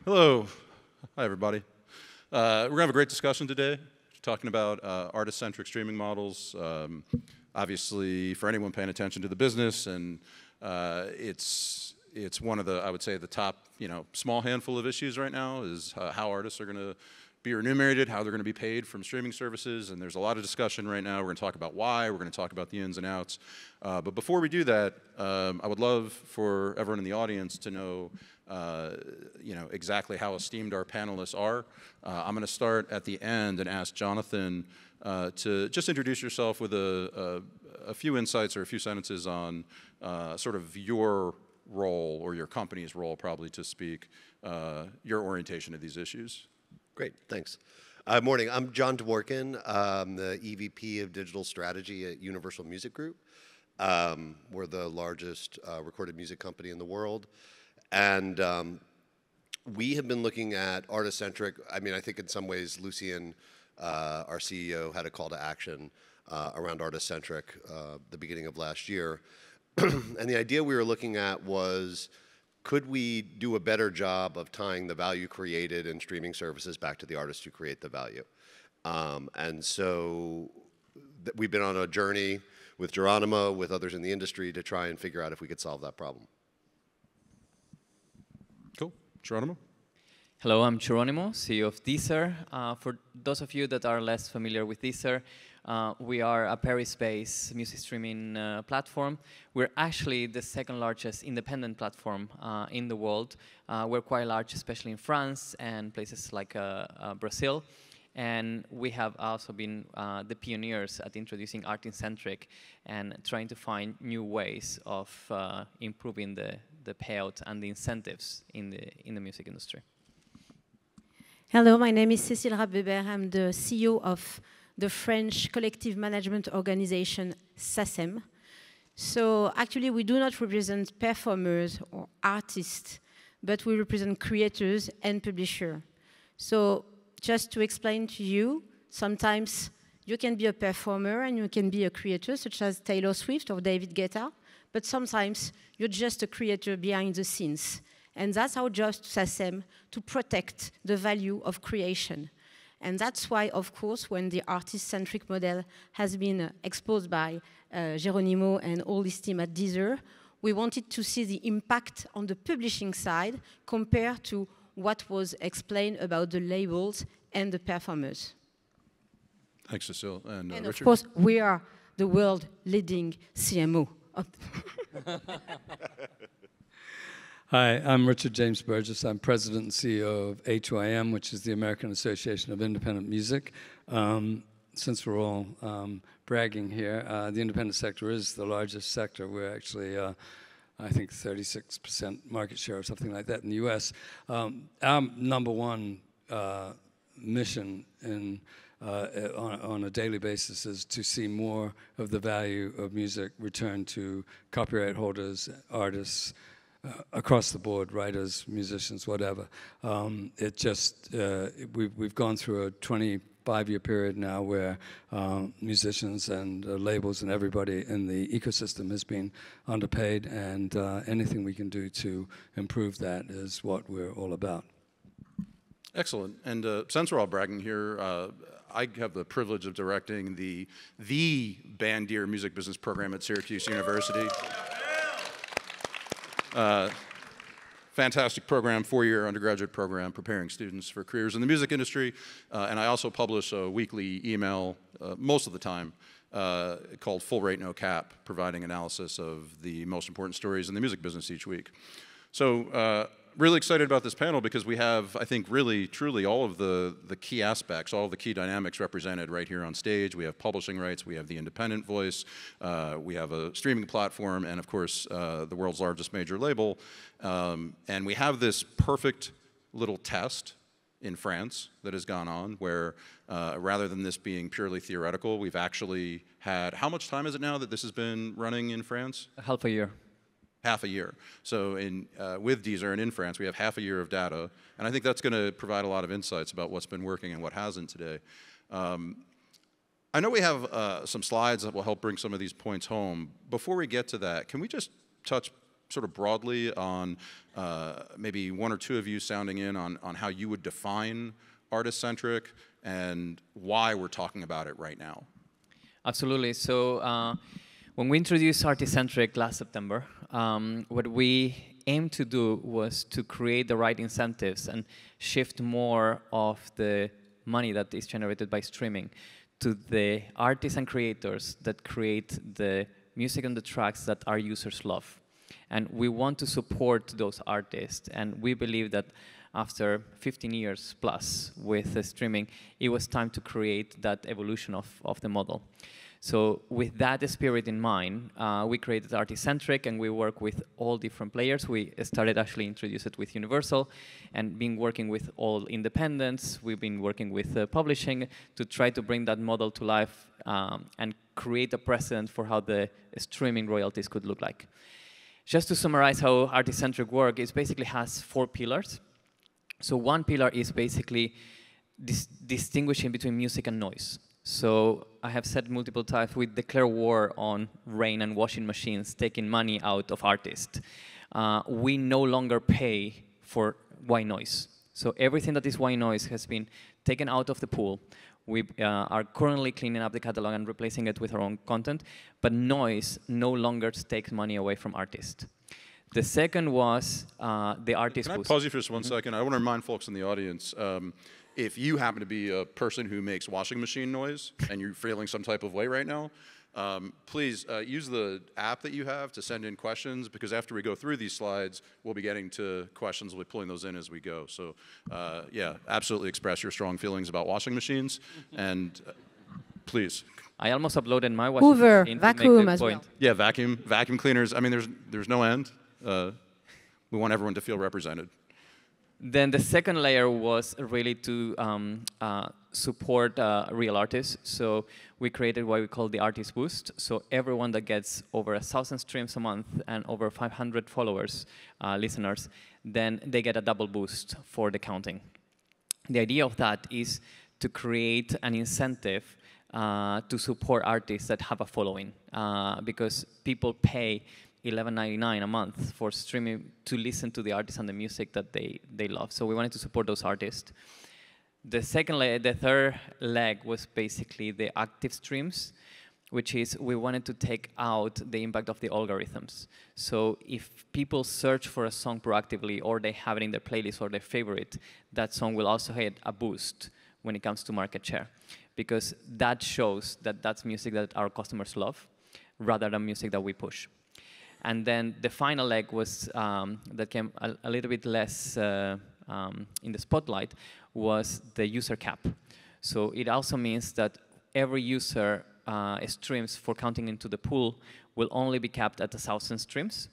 Hello. Hi, everybody. We're going to have a great discussion today, talking about artist-centric streaming models. Obviously, for anyone paying attention to the business, and it's one of the, I would say, the top, small handful of issues right now is how artists are going to be remunerated, how they're going to be paid from streaming services, and there's a lot of discussion right now. We're going to talk about why, we're going to talk about the ins and outs. But before we do that, I would love for everyone in the audience to know exactly how esteemed our panelists are. I'm going to start at the end and ask Jonathan to just introduce yourself with a few insights or a few sentences on sort of your role, or your company's role probably to speak, your orientation to these issues. Great, thanks. Morning, I'm John Dworkin. I'm the EVP of Digital Strategy at Universal Music Group. We're the largest recorded music company in the world. And we have been looking at artist-centric. I mean, I think in some ways, Lucien, our CEO, had a call to action around artist-centric the beginning of last year. And the idea we were looking at was, could we do a better job of tying the value created in streaming services back to the artists who create the value? And so we've been on a journey with Geronimo, with others in the industry, to try and figure out if we could solve that problem. Cool. Geronimo? Hello, I'm Geronimo, CEO of Deezer. For those of you that are less familiar with Deezer, we are a Paris-based music streaming platform. We're actually the second largest independent platform in the world. We're quite large, especially in France and places like Brazil. And we have also been the pioneers at introducing artist-centric and trying to find new ways of improving the payout and the incentives in the music industry. Hello, my name is Cécile Rapp-Weber. I'm the CEO of the French collective management organization SACEM. So actually, we do not represent performers or artists, but we represent creators and publishers. So just to explain to you, sometimes you can be a performer and you can be a creator, such as Taylor Swift or David Guetta, but sometimes you're just a creator behind the scenes. And that's our job to SACEM, to protect the value of creation. And that's why, of course, when the artist-centric model has been exposed by Geronimo and all his team at Deezer, we wanted to see the impact on the publishing side compared to what was explained about the labels and the performers. Thanks, Cecile. And of Richard? course, we are the world leading CMO. Hi, I'm Richard James Burgess. I'm president and CEO of A2IM, which is the American Association of Independent Music. Since we're all bragging here, the independent sector is the largest sector. We're actually, I think, 36% market share or something like that in the US. Our number one mission on a daily basis is to see more of the value of music return to copyright holders, artists, across the board, writers, musicians, whatever. We've gone through a 25-year period now where musicians and labels and everybody in the ecosystem has been underpaid, and anything we can do to improve that is what we're all about. Excellent. And since we're all bragging here, I have the privilege of directing the Bandier Music Business Program at Syracuse University. Fantastic program, 4-year undergraduate program preparing students for careers in the music industry. And I also publish a weekly email, most of the time, called Full Rate No Cap, providing analysis of the most important stories in the music business each week. So really excited about this panel because we have, I think, really, truly all of the key aspects, all of the key dynamics represented right here on stage. We have publishing rights, we have the independent voice, we have a streaming platform, and of course, the world's largest major label. And we have this perfect little test in France that has gone on where rather than this being purely theoretical, we've actually had, how much time is it now that this has been running in France? Half a year. Half a year. So with Deezer and in France, we have half a year of data, and I think that's going to provide a lot of insights about what's been working and what hasn't today. I know we have some slides that will help bring some of these points home. Before we get to that, can we just touch sort of broadly on maybe one or two of you sounding in on how you would define artist-centric and why we're talking about it right now. Absolutely. So when we introduced artist-centric last September, what we aimed to do was to create the right incentives and shift more of the money that is generated by streaming to the artists and creators that create the music and the tracks that our users love. And we want to support those artists, and we believe that after 15 years plus with streaming, it was time to create that evolution of the model. So with that spirit in mind, we created Artist-Centric, and we work with all different players. We started actually introduce it with Universal, and been working with all independents. We've been working with publishing to try to bring that model to life and create a precedent for how the streaming royalties could look like. Just to summarize how Artist-Centric work, it basically has 4 pillars. So one pillar is basically distinguishing between music and noise. So I have said multiple times, we declare war on rain and washing machines, taking money out of artists. We no longer pay for white noise. So everything that is white noise has been taken out of the pool. We are currently cleaning up the catalog and replacing it with our own content, but noise no longer takes money away from artists. The second was the artist boost. Can I pause you for just one second? I want to remind folks in the audience, if you happen to be a person who makes washing machine noise and you're feeling some type of way right now, please use the app that you have to send in questions, because after we go through these slides, we'll be getting to questions. We'll be pulling those in as we go. So yeah, absolutely express your strong feelings about washing machines, and please. I almost uploaded my washing Hoover, machine vacuum to as point. well. Yeah, vacuum cleaners. I mean, there's no end. We want everyone to feel represented. Then the second layer was really to support real artists. So we created what we call the Artist Boost. So everyone that gets over 1,000 streams a month and over 500 followers, listeners, then they get a double boost for the counting. The idea of that is to create an incentive to support artists that have a following, because people pay $11.99 a month for streaming to listen to the artists and the music that they love. So we wanted to support those artists. The third leg was basically the active streams, which is we wanted to take out the impact of the algorithms. So if people search for a song proactively, or they have it in their playlist or their favorite, that song will also get a boost when it comes to market share, because that shows that that's music that our customers love rather than music that we push. And then the final leg was that came a little bit less in the spotlight, was the user cap. So it also means that every user streams for counting into the pool will only be capped at 1,000 streams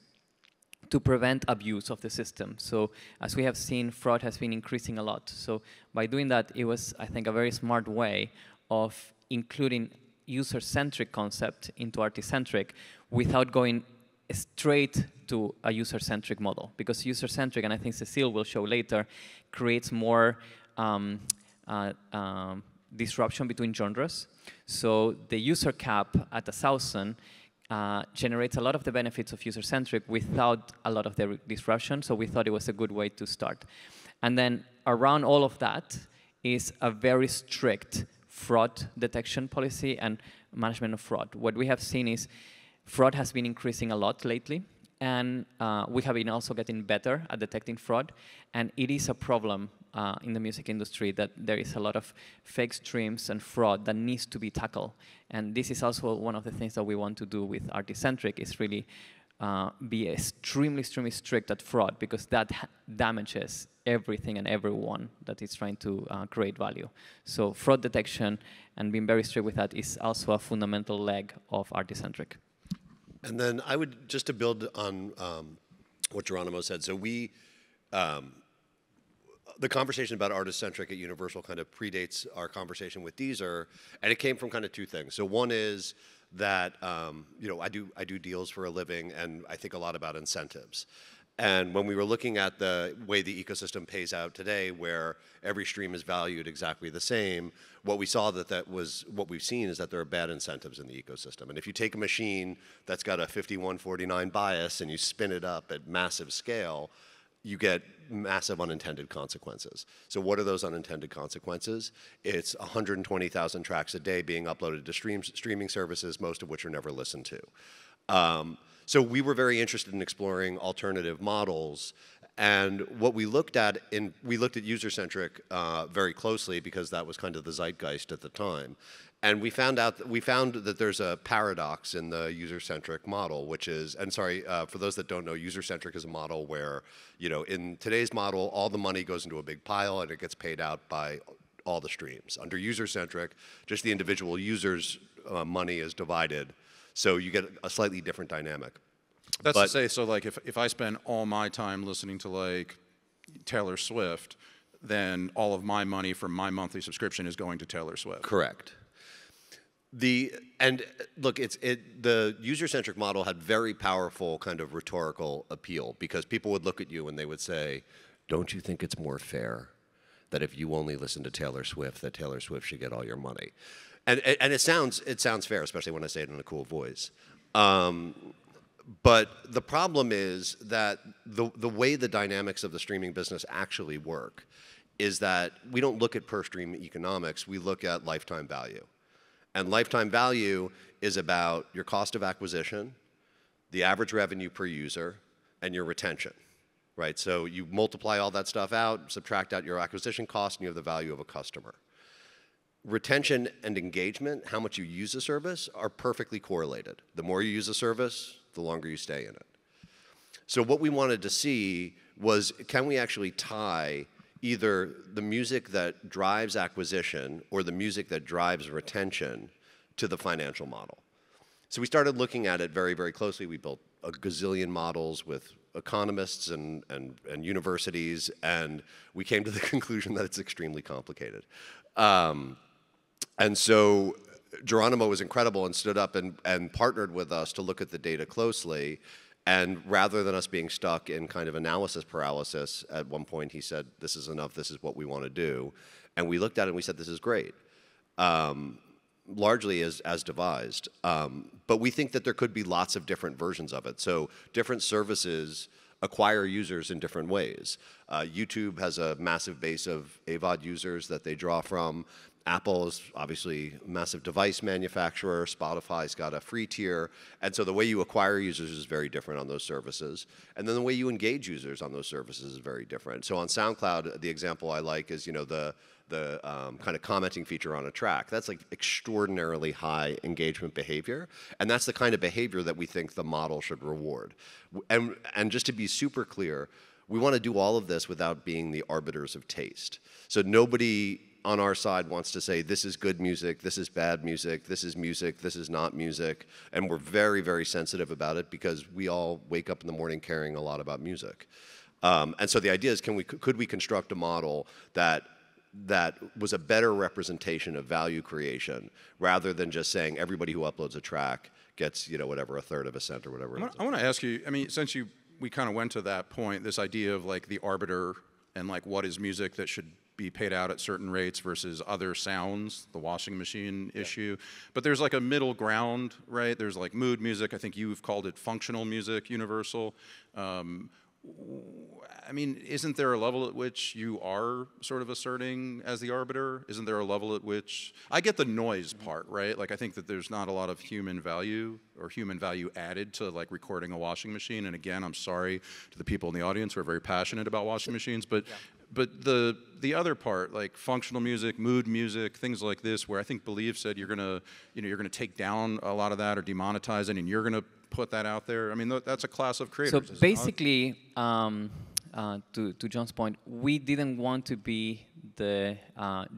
to prevent abuse of the system. So as we have seen, fraud has been increasing a lot. So by doing that, it was, I think, a very smart way of including user-centric concept into artist-centric without going straight to a user-centric model, because user-centric, and I think Cecile will show later, creates more disruption between genres. So the user cap at 1,000 generates a lot of the benefits of user-centric without a lot of the disruption, so we thought it was a good way to start. And then around all of that is a very strict fraud detection policy and management of fraud. What we have seen is fraud has been increasing a lot lately, and we have been also getting better at detecting fraud, and it is a problem in the music industry that there is a lot of fake streams and fraud that needs to be tackled. And this is also one of the things that we want to do with Artist-Centric, is really be extremely strict at fraud, because that damages everything and everyone that is trying to create value. So fraud detection and being very strict with that is also a fundamental leg of Artist-Centric. And then I would, just to build on what Geronimo said, so we, the conversation about artist-centric at Universal kind of predates our conversation with Deezer, and it came from kind of 2 things. So one is that, you know, I do deals for a living, and I think a lot about incentives. And when we were looking at the way the ecosystem pays out today, where every stream is valued exactly the same, what we saw what we've seen is that there are bad incentives in the ecosystem. And if you take a machine that's got a 5149 bias and you spin it up at massive scale, you get massive unintended consequences. So what are those unintended consequences? It's 120,000 tracks a day being uploaded to streaming services, most of which are never listened to. So we were very interested in exploring alternative models, and what we looked at user-centric very closely because that was kind of the zeitgeist at the time. And we found that there's a paradox in the user-centric model, which is, and sorry, for those that don't know, user-centric is a model where, in today's model, all the money goes into a big pile and it gets paid out by all the streams. Under user-centric, just the individual user's money is divided. So you get a slightly different dynamic. That's to say, so like if I spend all my time listening to like Taylor Swift, then all of my money from my monthly subscription is going to Taylor Swift. Correct. And look, the user-centric model had very powerful kind of rhetorical appeal because people would look at you and they would say, don't you think it's more fair that if you only listen to Taylor Swift, that Taylor Swift should get all your money? And it sounds fair, especially when I say it in a cool voice. But the problem is that the way the dynamics of the streaming business actually work is that we don't look at per stream economics, we look at lifetime value. And lifetime value is about your cost of acquisition, the average revenue per user, and your retention, right? So you multiply all that stuff out, subtract out your acquisition cost, and you have the value of a customer. Retention and engagement, how much you use a service, are perfectly correlated. The more you use a service, the longer you stay in it. So what we wanted to see was, can we actually tie either the music that drives acquisition or the music that drives retention to the financial model? So we started looking at it very, very closely. We built a gazillion models with economists and universities, and we came to the conclusion that it's extremely complicated. And so Geronimo was incredible and stood up and partnered with us to look at the data closely. And rather than us being stuck in kind of analysis paralysis, at one point he said, this is enough, this is what we want to do. And we looked at it and we said, this is great, largely as devised. But we think that there could be lots of different versions of it. So different services acquire users in different ways. YouTube has a massive base of AVOD users that they draw from. Apple is obviously a massive device manufacturer. Spotify's got a free tier. And so the way you acquire users is very different on those services. And then the way you engage users on those services is very different. So on SoundCloud, the example I like is, the kind of commenting feature on a track. That's like extraordinarily high engagement behavior. And that's the kind of behavior that we think the model should reward. And just to be super clear, we want to do all of this without being the arbiters of taste. So nobody on our side wants to say, this is good music, this is bad music, this is not music. And we're very, very sensitive about it because we all wake up in the morning caring a lot about music. And so the idea is, could we construct a model that was a better representation of value creation rather than just saying everybody who uploads a track gets, whatever, a third of a cent or whatever. I want to ask you, I mean, since we kind of went to that point, this idea of like the arbiter and like what is music that should be paid out at certain rates versus other sounds, the washing machine issue. But there's like a middle ground, right? There's like mood music. I think you've called it functional music, universal. I mean, isn't there a level at which you are sort of asserting as the arbiter? Isn't there a level at which, I get the noise part, right? Like I think that there's not a lot of human value or human value added to like recording a washing machine. And again, I'm sorry to the people in the audience who are very passionate about washing machines, but the other part, like functional music, mood music, things like this, where I think Believe said you're gonna take down a lot of that or demonetize it, and you're gonna put that out there. I mean, that's a class of creators. So basically, to John's point, we didn't want to be the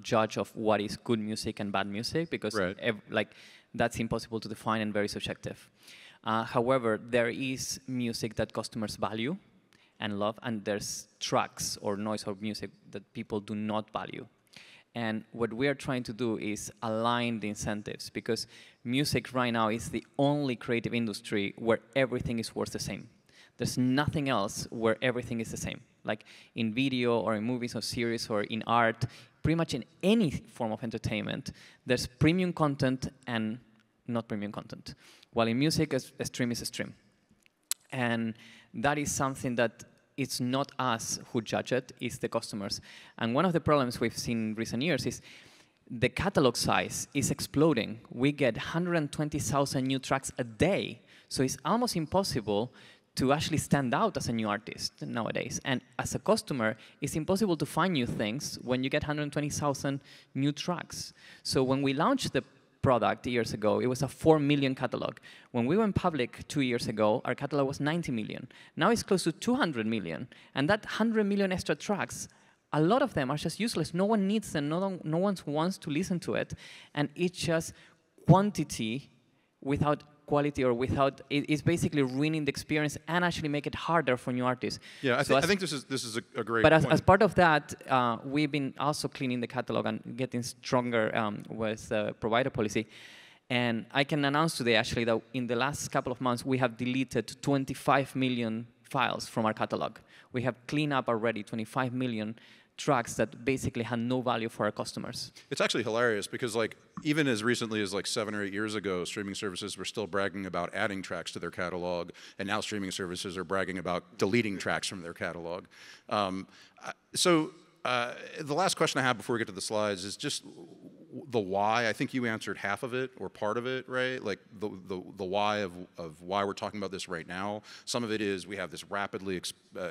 judge of what is good music and bad music because that's impossible to define and very subjective. However, there is music that customers value and love, and there's tracks or noise or music that people do not value. And what we are trying to do is align the incentives, because music right now is the only creative industry where everything is worth the same. There's nothing else where everything is the same. Like in video or in movies or series or in art, pretty much in any form of entertainment, there's premium content and not premium content. While in music, a stream is a stream. And that is something that it's not us who judge it, it's the customers. And one of the problems we've seen in recent years is the catalog size is exploding. We get 120,000 new tracks a day. So it's almost impossible to actually stand out as a new artist nowadays. And as a customer, it's impossible to find new things when you get 120,000 new tracks. So when we launched the product years ago, it was a 4 million catalog. When we went public 2 years ago, our catalog was 90 million. Now it's close to 200 million. And that 100 million extra tracks, a lot of them are just useless. No one needs them. No one wants to listen to it. And it's just quantity without quality or without, it's basically ruining the experience and actually make it harder for new artists. Yeah, I think this is a great But point. as part of that, we've been also cleaning the catalog and getting stronger with provider policy. And I can announce today, actually, that in the last couple of months, we have deleted 25 million files from our catalog. We have cleaned up already 25 million tracks that basically had no value for our customers. It's actually hilarious because like even as recently as like 7 or 8 years ago, streaming services were still bragging about adding tracks to their catalog, and now streaming services are bragging about deleting tracks from their catalog. The last question I have before we get to the slides is just the why. I think you answered half of it or part of it, right? Like the why of why we're talking about this right now. Some of it is we have this rapidly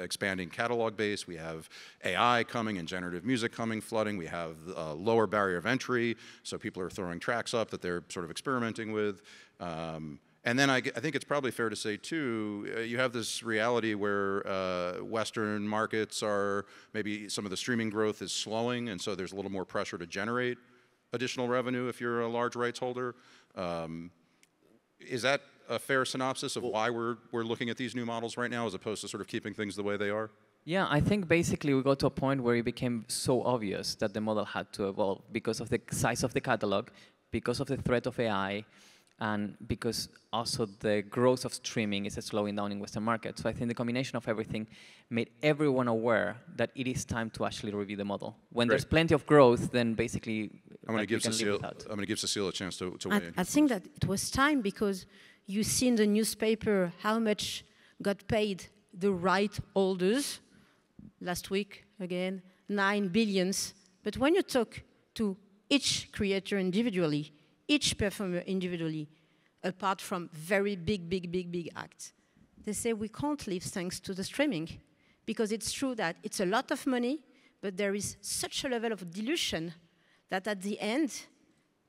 expanding catalog base. We have AI coming and generative music coming, flooding. We have a lower barrier of entry, so people are throwing tracks up that they're sort of experimenting with. And then I think it's probably fair to say, too, you have this reality where Western markets are, maybe some of the streaming growth is slowing, and so there's a little more pressure to generate additional revenue if you're a large rights holder. Is that a fair synopsis of why we're looking at these new models right now as opposed to sort of keeping things the way they are? Yeah, I think basically we got to a point where it became so obvious that the model had to evolve because of the size of the catalog, because of the threat of AI, and because also the growth of streaming is slowing down in Western markets. So I think the combination of everything made everyone aware that it is time to actually review the model. When there's plenty of growth, then basically I'm going to give Cecile a chance to weigh in. I think that it was time because you see in the newspaper how much got paid the right holders. Last week, again, 9 billion. But when you talk to each creator individually, each performer individually, apart from very big acts, they say we can't live thanks to the streaming. Because it's true that it's a lot of money, but there is such a level of dilution that at the end,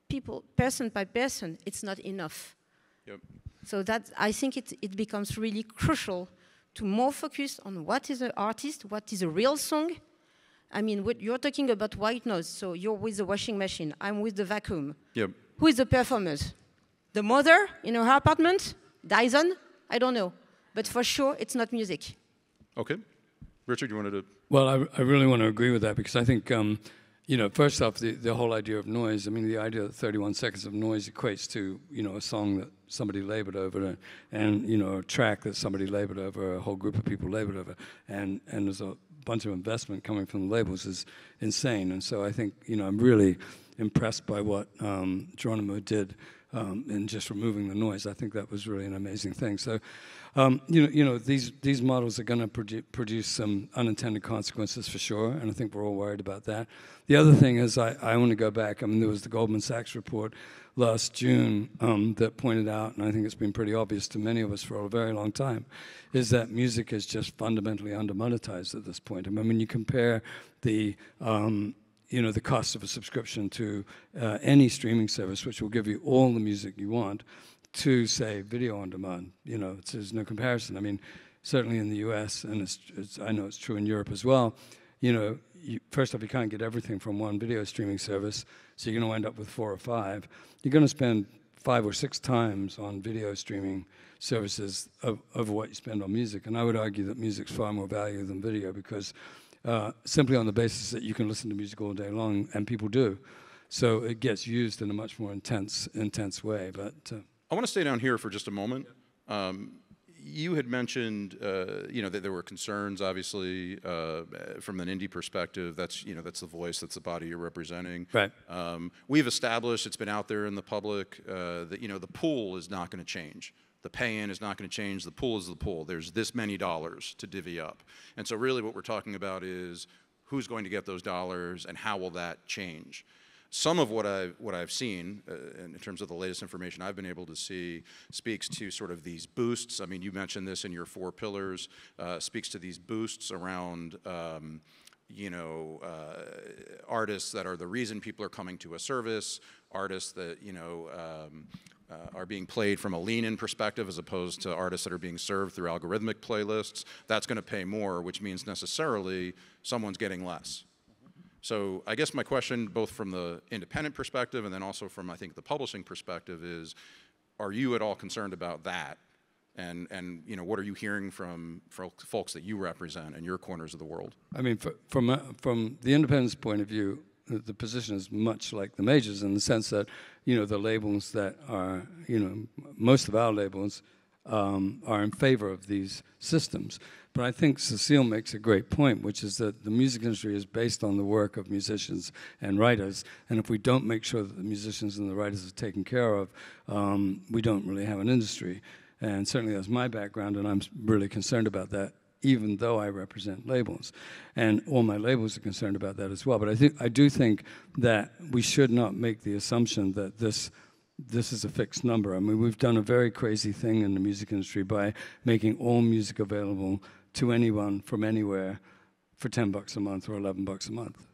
people, person by person, it's not enough. Yep. So that I think it becomes really crucial to more focus on what is an artist, what is a real song. I mean, you're talking about white noise, so you're with the washing machine, I'm with the vacuum. Yep. Who is the performer? The mother in her apartment? Dyson? I don't know. But for sure, it's not music. Okay. Richard, you wanted to? Well, I really want to agree with that because I think, first off, the whole idea of noise, I mean, the idea that 31 seconds of noise equates to, a song that somebody labored over and a track that somebody labored over, a whole group of people labored over, and there's a bunch of investment coming from the labels is insane. And so I think, I'm really impressed by what Geronimo did in just removing the noise. I think that was really an amazing thing. So, these models are going to produce some unintended consequences for sure, and I think we're all worried about that. The other thing is I want to go back. I mean, there was the Goldman Sachs report last June that pointed out, and I think it's been pretty obvious to many of us for a very long time, is that music is just fundamentally under-monetized at this point. I mean, when you compare the the cost of a subscription to any streaming service, which will give you all the music you want, to, say, video on demand, there's no comparison. I mean, certainly in the US, and I know it's true in Europe as well, first off, you can't get everything from one video streaming service, so you're going to end up with 4 or 5. You're going to spend 5 or 6 times on video streaming services over what you spend on music. And I would argue that music's far more valuable than video because simply on the basis that you can listen to music all day long, and people do. So it gets used in a much more intense way. But I want to stay down here for just a moment. you had mentioned, you know, that there were concerns, obviously, from an indie perspective. That's, you know, that's the voice, that's the body you're representing. Right. We've established, it's been out there in the public, that, you know, the pool is not going to change. The pay-in is not going to change. The pool is the pool. There's this many dollars to divvy up. And so really what we're talking about is who's going to get those dollars and how will that change. Some of what I've seen in terms of the latest information I've been able to see speaks to sort of these boosts. I mean, you mentioned this in your 4 pillars, speaks to these boosts around you know, artists that are the reason people are coming to a service, artists that, you know, are being played from a lean-in perspective as opposed to artists that are being served through algorithmic playlists. That's going to pay more, which means necessarily someone's getting less. So I guess my question, both from the independent perspective and then also from, I think, the publishing perspective is, are you at all concerned about that? And you know, what are you hearing from folks that you represent in your corners of the world? I mean, from the independent's point of view, the position is much like the majors in the sense that, you know, the labels that are, you know, most of our labels are in favor of these systems. But I think Cecile makes a great point, which is that the music industry is based on the work of musicians and writers, and if we don't make sure that the musicians and the writers are taken care of, we don't really have an industry. And certainly that's my background, and I'm really concerned about that, even though I represent labels. And all my labels are concerned about that as well. But I do think that we should not make the assumption that this is a fixed number. I mean, we've done a very crazy thing in the music industry by making all music available to anyone from anywhere for $10 a month or $11 a month.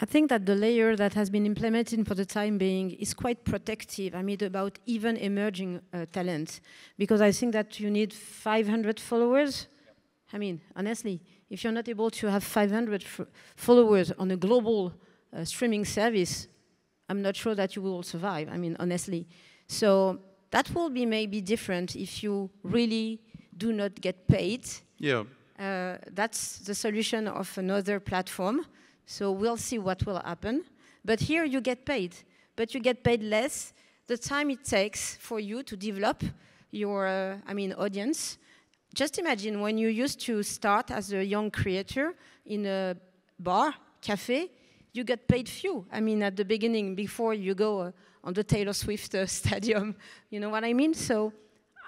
I think that the layer that has been implemented for the time being is quite protective, I mean, about even emerging talent. Because I think that you need 500 followers. I mean, honestly, if you're not able to have 500 followers on a global streaming service, I'm not sure that you will survive, I mean, honestly. So that will be maybe different if you really do not get paid. Yeah. That's the solution of another platform. So we'll see what will happen. But here you get paid, but you get paid less. The time it takes for you to develop your, audience. Just imagine when you used to start as a young creator in a bar, cafe, you get paid few. I mean, at the beginning, before you go on the Taylor Swift stadium, you know what I mean? So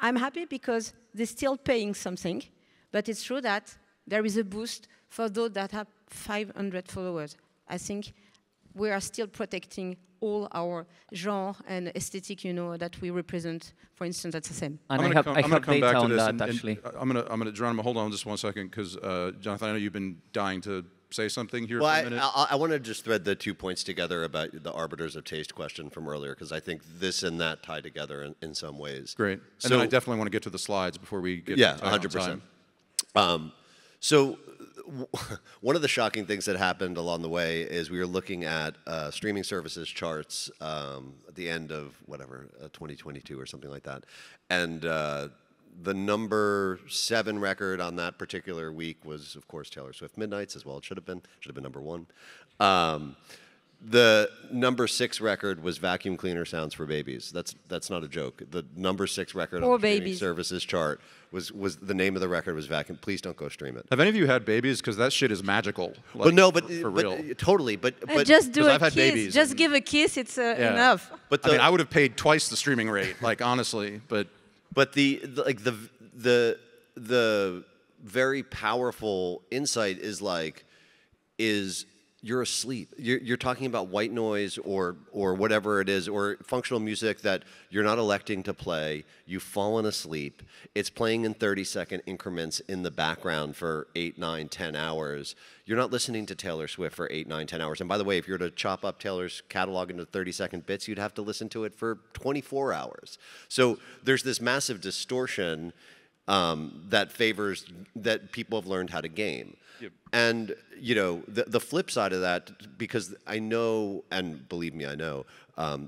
I'm happy because they're still paying something, but it's true that there is a boost for those that have 500 followers. I think we are still protecting all our genre and aesthetic, you know, that we represent, for instance, at SXSW. And I have data on that, actually. I'm gonna, Geronimo, hold on just one second, because Jonathan, I know you've been dying to say something here for a minute. I want to just thread the 2 points together about the arbiters of taste question from earlier, because I think this and that tie together in some ways. Great. And then I definitely want to get to the slides before we get to 100%. So one of the shocking things that happened along the way is we were looking at streaming services charts at the end of, 2022 or something like that. And the number 7 record on that particular week was, of course, Taylor Swift Midnights, as well it should have been number 1. The number 6 record was Vacuum Cleaner Sounds for Babies. That's not a joke. The number 6 record on the streaming services chart was the name of the record was Vacuum. Please don't go stream it. Have any of you had babies? Because that shit is magical. Like, for real. Totally. But just do a I've had kiss. babies Just give a kiss. It's enough. But I mean, I would have paid twice the streaming rate. Like honestly, but the very powerful insight is you're asleep. You're talking about white noise or whatever it is, or functional music that you're not electing to play. You've fallen asleep. It's playing in 30-second increments in the background for 8, 9, 10 hours. You're not listening to Taylor Swift for 8, 9, 10 hours. And by the way, if you were to chop up Taylor's catalog into 30-second bits, you'd have to listen to it for 24 hours. So there's this massive distortion that favors that people have learned how to game. Yep. And you know the flip side of that, because I know, and believe me, I know,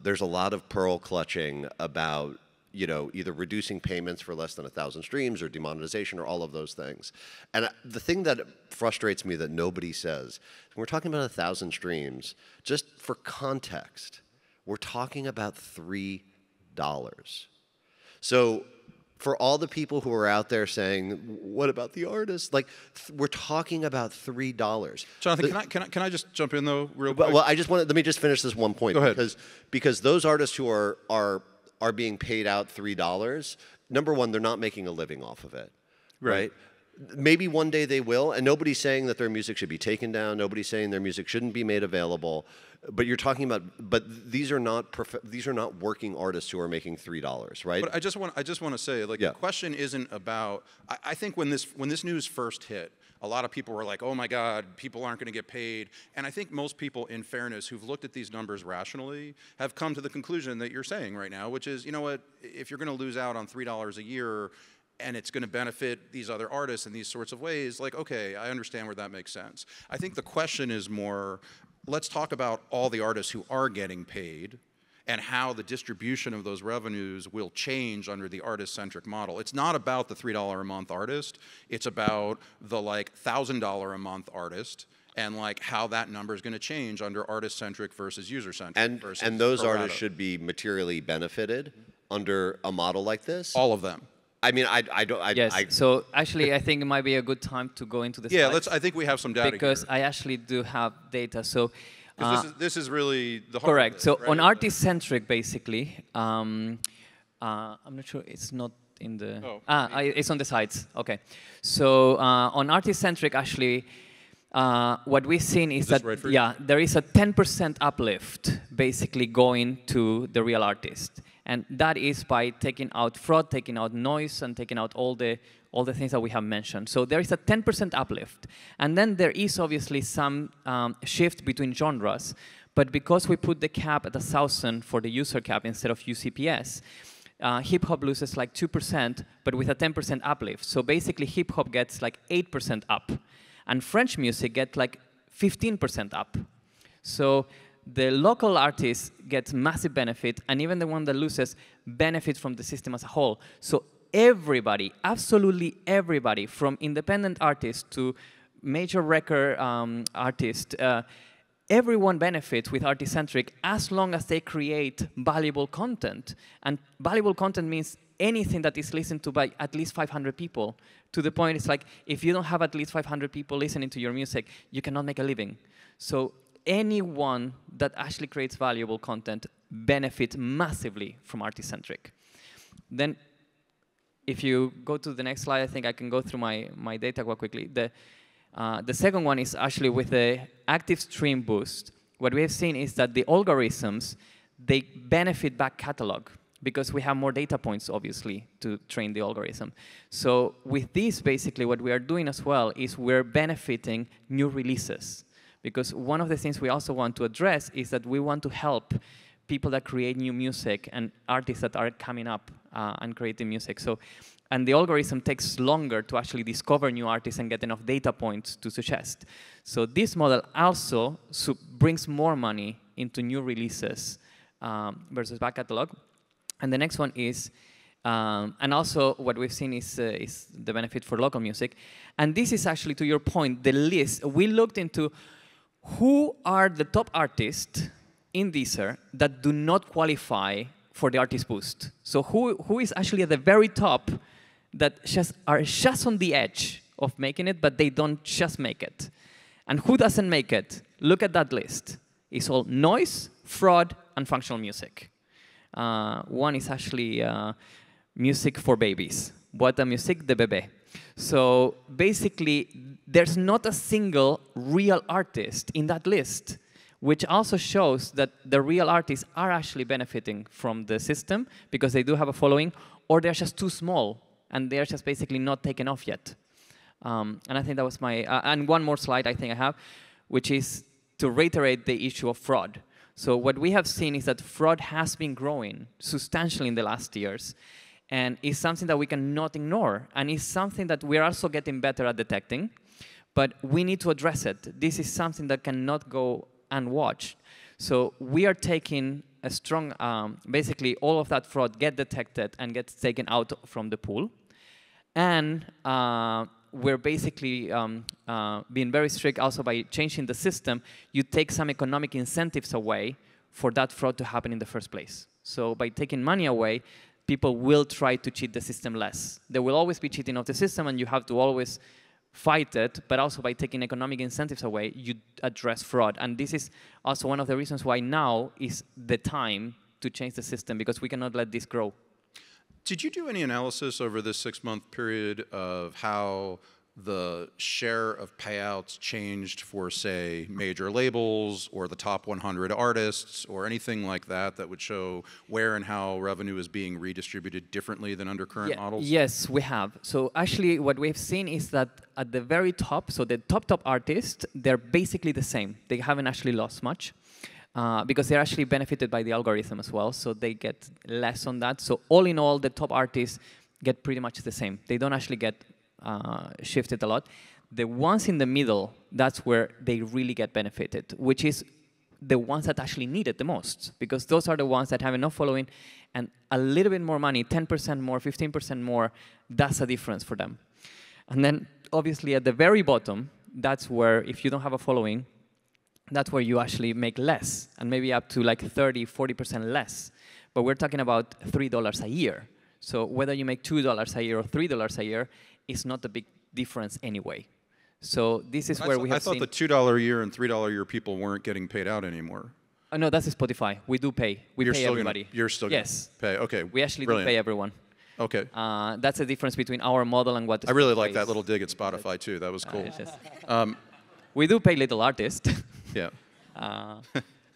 there's a lot of pearl clutching about either reducing payments for less than 1,000 streams or demonetization or all of those things. And the thing that frustrates me that nobody says, when we're talking about 1,000 streams, just for context, we're talking about $3. So For all the people who are out there saying, what about the artist? Like, we're talking about $3. Jonathan, can I just jump in though, real quick? Well, let me just finish this one point. Go ahead. Because those artists who are being paid out $3, number one, they're not making a living off of it, right? Maybe one day they will, and nobody's saying that their music should be taken down. Nobody's saying their music shouldn't be made available. But you're talking about, these are not working artists who are making $3, right? But I just want to say, like, the question isn't about. I think when this news first hit, a lot of people were like, "Oh my God, people aren't going to get paid." And I think most people, in fairness, who've looked at these numbers rationally, have come to the conclusion that you're saying right now, which is, you know what? If you're going to lose out on $3 a year, and it's going to benefit these other artists in these sorts of ways, like, okay, I understand where that makes sense. I think the question is more, let's talk about all the artists who are getting paid and how the distribution of those revenues will change under the artist-centric model. It's not about the $3 a month artist. It's about the like $1,000 a month artist and like how that number is going to change under artist-centric versus user-centric. And those artists should be materially benefited under a model like this? All of them. I mean, So actually, I think it might be a good time to go into the slides. I think we have some data because here. I actually do have data. So this is really the heart correct. Of it, so right? on artist-centric, basically, I'm not sure it's not in the. It's on the sides. Okay. So on artist-centric, actually, what we've seen is that there is a 10% uplift basically going to the real artist. And that is by taking out fraud, taking out noise, and taking out all the things that we have mentioned. So there is a 10% uplift. And then there is obviously some shift between genres. But because we put the cap at 1,000 for the user cap instead of UCPS, hip-hop loses like 2%, but with a 10% uplift. So basically, hip-hop gets like 8% up. And French music gets like 15% up. So the local artist gets massive benefit, and even the one that loses benefits from the system as a whole. So everybody, absolutely everybody, from independent artists to major record artists, everyone benefits with artist-centric as long as they create valuable content. And valuable content means anything that is listened to by at least 500 people. To the point, it's like, if you don't have at least 500 people listening to your music, you cannot make a living. So anyone that actually creates valuable content benefits massively from artist-centric. Then, if you go to the next slide, I think I can go through my data quite quickly. The second one is actually with the active stream boost. What we have seen is that the algorithms, they benefit back catalog because we have more data points, obviously, to train the algorithm. So with this, basically, what we are doing as well is we're benefiting new releases. Because one of the things we also want to address is that we want to help people that create new music and artists that are coming up and creating music. So, and the algorithm takes longer to actually discover new artists and get enough data points to suggest. So this model also brings more money into new releases versus back catalog. And the next one is, and also what we've seen is the benefit for local music. And this is actually, to your point, the list. We looked into who are the top artists in Deezer that do not qualify for the artist boost. So who is actually at the very top that are just on the edge of making it, but they don't just make it. And who doesn't make it? Look at that list. It's all noise, fraud, and functional music. One is actually music for babies. Boîte à musique de bébé. So basically, there's not a single real artist in that list, which also shows that the real artists are actually benefiting from the system because they do have a following, or they're just too small, and they're just basically not taken off yet. And I think that was my, and one more slide I think I have, which is to reiterate the issue of fraud. So what we have seen is that fraud has been growing substantially in the last years, and it's something that we cannot ignore, and it's something that we're also getting better at detecting, but we need to address it. This is something that cannot go unwatched. So we are taking a strong, basically all of that fraud get detected and gets taken out from the pool, and we're basically being very strict also by changing the system. You take some economic incentives away for that fraud to happen in the first place. So by taking money away, people will try to cheat the system less. There will always be cheating of the system, and you have to always fight it, but also by taking economic incentives away, you address fraud. And this is also one of the reasons why now is the time to change the system, because we cannot let this grow. Did you do any analysis over this 6-month period of how the share of payouts changed for, say, major labels or the top 100 artists or anything like that that would show where and how revenue is being redistributed differently than under current models? Yes, we have. So actually what we've seen is that at the very top, so the top artists, they're basically the same. They haven't actually lost much because they're actually benefited by the algorithm as well, so they get less on that. So all in all, the top artists get pretty much the same. They don't actually get shifted a lot. The ones in the middle, that's where they really get benefited, which is the ones that actually need it the most, because those are the ones that have enough following and a little bit more money, 10% more, 15% more, that's a difference for them. And then obviously at the very bottom, that's where if you don't have a following, that's where you actually make less, and maybe up to like 30, 40% less. But we're talking about $3 a year. So whether you make $2 a year or $3 a year, it's not a big difference anyway. So this is where we have seen... I thought the $2 a year and $3 a year people weren't getting paid out anymore. No, that's Spotify. We do pay. We pay everybody. You're still going to pay. Okay. We actually do pay everyone. Okay. That's the difference between our model and what... I really like that little dig at Spotify, too. That was cool. We do pay little artists. Yeah.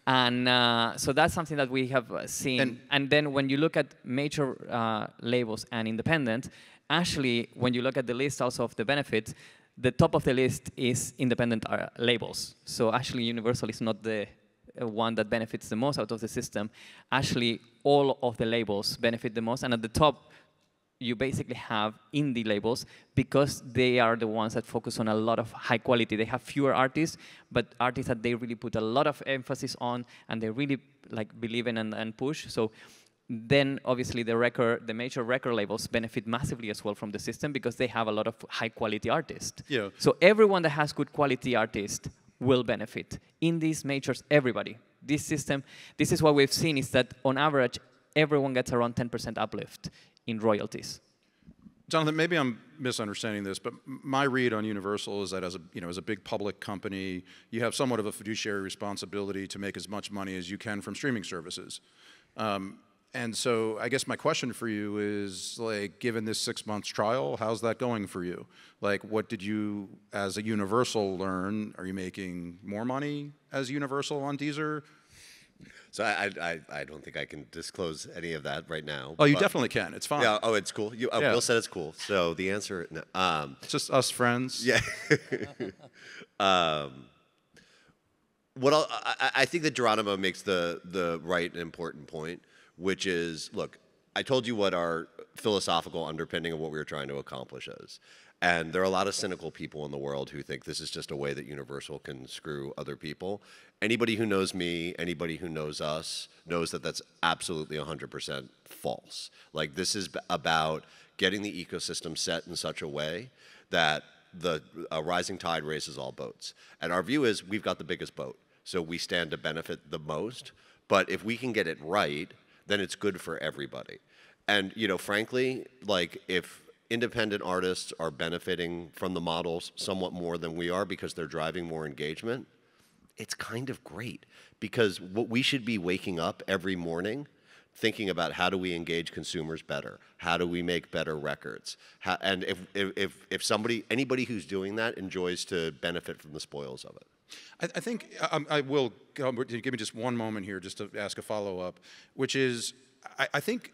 And so that's something that we have seen. And then when you look at major labels and independent, actually, when you look at the list also of the benefits, the top of the list is independent labels. So actually, Universal is not the one that benefits the most out of the system. Actually, all of the labels benefit the most. And at the top, you basically have indie labels because they are the ones that focus on a lot of high quality. They have fewer artists, but artists that they really put a lot of emphasis on and they really like believe in and push. So then obviously the major record labels benefit massively as well from the system because they have a lot of high quality artists. Yeah. So everyone that has good quality artists will benefit. Indies, majors, everybody. This system, this is what we've seen is that on average, everyone gets around 10% uplift in royalties. Jonathan, maybe I'm misunderstanding this, but my read on Universal is that as a big public company, you have somewhat of a fiduciary responsibility to make as much money as you can from streaming services. And so I guess my question for you is, like, given this 6 months trial, how's that going for you? Like, what did you, as a Universal, learn? Are you making more money as Universal on Deezer? So I don't think I can disclose any of that right now. Oh, you definitely can. It's fine. Yeah. Oh, it's cool. Will said it's cool. So the answer, no. It's just us friends. Yeah. I think that Geronimo makes the right and important point, which is, look, I told you what our philosophical underpinning of what we were trying to accomplish is. And there are a lot of cynical people in the world who think this is just a way that Universal can screw other people. Anybody who knows me, anybody who knows us, knows that that's absolutely 100% false. Like, this is about getting the ecosystem set in such a way that a rising tide raises all boats. And our view is we've got the biggest boat, so we stand to benefit the most. But if we can get it right, then it's good for everybody. And, you know, frankly, like, if independent artists are benefiting from the models somewhat more than we are because they're driving more engagement, it's kind of great. Because what we should be waking up every morning thinking about how do we engage consumers better? How do we make better records? And if anybody who's doing that enjoys to benefit from the spoils of it. I think I will give me just one moment here just to ask a follow-up, which is I think,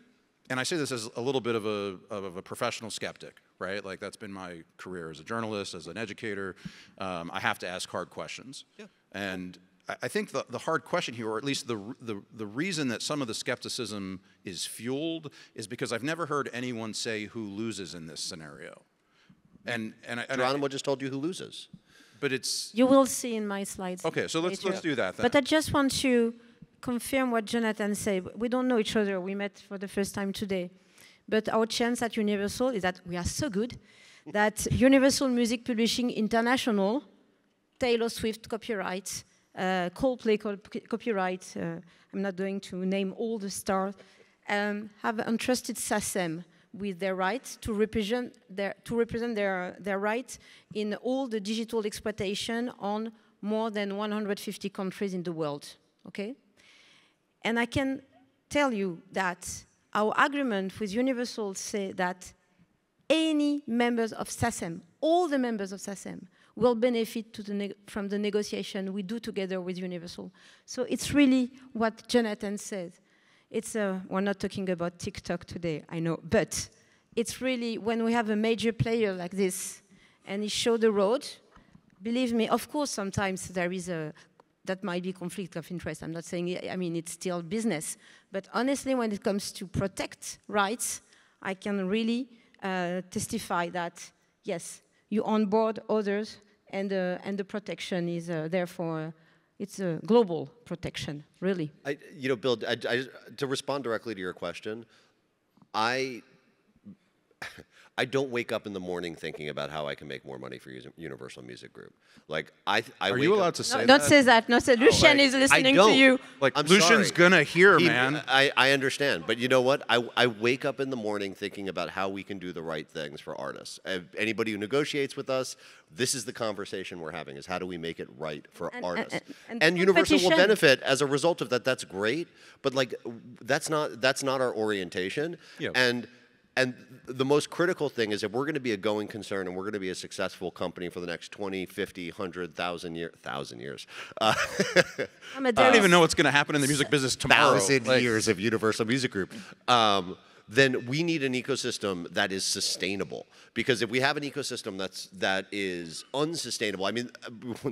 and I say this as a little bit of a professional skeptic, right? Like, that's been my career as a journalist, as an educator. I have to ask hard questions. Yeah. And I think the hard question here, or at least the reason that some of the skepticism is fueled, is because I've never heard anyone say who loses in this scenario. And Geronimo just told you who loses. But it's... You will see in my slides. Okay, so let's do that then. But I just want to confirm what Jonathan said. We don't know each other. We met for the first time today. But our chance at Universal is that we are so good that Universal Music Publishing International, Taylor Swift copyright, Coldplay copyright, I'm not going to name all the stars, have entrusted SACEM with their rights to represent their rights in all the digital exploitation on more than 150 countries in the world, okay? And I can tell you that our agreement with Universal say that any members of SACEM, all the members of SACEM, will benefit from the negotiation we do together with Universal. So it's really what Jonathan said. It's we're not talking about TikTok today, I know, but it's really when we have a major player like this and he show the road, believe me, of course sometimes there is that might be conflict of interest. I'm not saying, I mean, it's still business. But honestly, when it comes to protect rights, I can really testify that, yes, you onboard others and the protection is therefore, it's a global protection, really. You know, Bill, to respond directly to your question, I don't wake up in the morning thinking about how I can make more money for Universal Music Group. Like, Are you allowed to say that? Don't say that. No, say Lucien is listening to you. Like, I'm Lucien's sorry. gonna hear, man. I understand, but you know what? I wake up in the morning thinking about how we can do the right things for artists. Anybody who negotiates with us, this is the conversation we're having, is how do we make it right for artists? And Universal will benefit as a result of that. That's great, but like, that's not our orientation. Yeah. And the most critical thing is if we're going to be a going concern and we're going to be a successful company for the next 20, 50, 100, 1,000 years. I don't even know what's going to happen in the music business tomorrow. 1,000 years of Universal Music Group. Then we need an ecosystem that is sustainable. Because if we have an ecosystem that is unsustainable, I mean,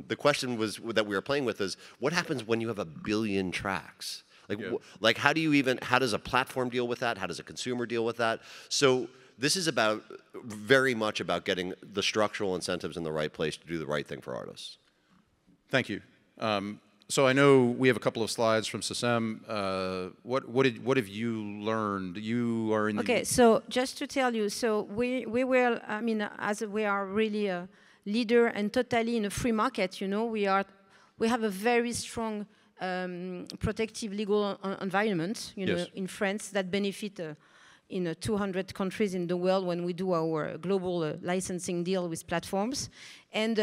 the question that we were playing with is, what happens when you have 1 billion tracks? Like, like how does a platform deal with that? How does a consumer deal with that? So this is very much about getting the structural incentives in the right place to do the right thing for artists. Thank you. So I know we have a couple of slides from SACEM. What have you learned? You are in the... Okay, so just to tell you, so we will, I mean, as we are really a leader and totally in a free market, you know, we have a very strong protective legal environment, you know, in France that benefit in 200 countries in the world when we do our global licensing deal with platforms. And